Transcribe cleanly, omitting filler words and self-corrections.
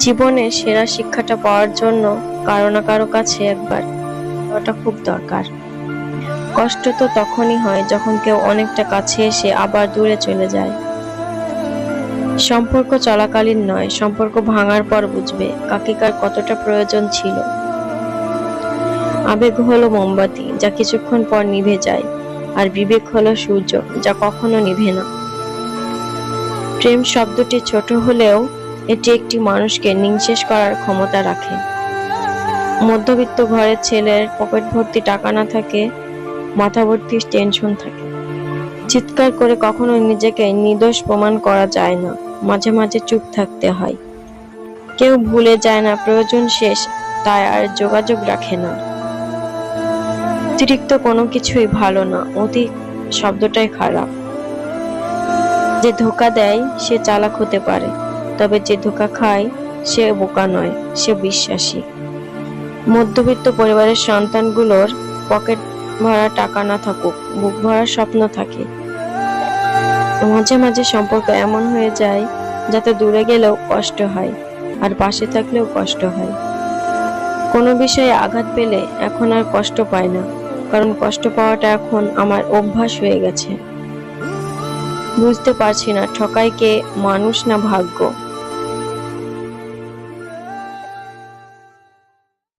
জীবনের সেরা শিক্ষাটা পাওয়ার জন্য কারো না কারো কাছে একবার ওটা খুব দরকার। কষ্ট তো তখনই হয় যখন কেউ অনেকটা কাছে এসে আবার দূরে চলে যায়। সম্পর্ক চলাকালীন নয়, সম্পর্ক ভাঙার পর বুঝবে কাকে কার কতটা প্রয়োজন ছিল। আবেগ হলো মোমবাতি, যা কিছুক্ষণ পর নিভে যায়, আর বিবেক হলো সূর্য, যা কখনো নিভে না। প্রেম শব্দটি ছোট হলেও এটি একটি মানুষকে নিঃশেষ করার ক্ষমতা রাখে। মধ্যবিত্ত ঘরের ছেলের পকেট ভর্তি টাকা না থাকে, মাথা ভর্তি টেনশন থাকে। চিৎকার করে কখনো নিজেকে নির্দোষ প্রমাণ করা যায় না, মাঝে মাঝে চুপ থাকতে হয়। কেউ ভুলে যায় না প্রয়োজন শেষ, তাই আর যোগাযোগ রাখে না। অতিরিক্ত কোনো কিছুই ভালো না, অতি শব্দটাই খারাপ। যে ধোঁকা দেয় সে চালাক হতে পারে, তবে যে ধোঁকা খায় সে বোকা নয়, সে বিশ্বাসী। মধ্যবিত্ত পরিবারের সন্তানগুলোর পকেট ভরা টাকা না থাকুক, বুক ভরা স্বপ্ন থাকে। মাঝে মাঝে সম্পর্ক এমন হয়ে যায় যাতে দূরে গেলেও কষ্ট হয়, আর পাশে থাকলেও কষ্ট হয়। কোনো বিষয়ে আঘাত পেলে এখন আর কষ্ট পায় না, কারণ কষ্ট পাওয়াটা এখন আমার অভ্যাস হয়ে গেছে। বুঝতে পারছি না ঠকাই কে, মানুষ না ভাগ্য।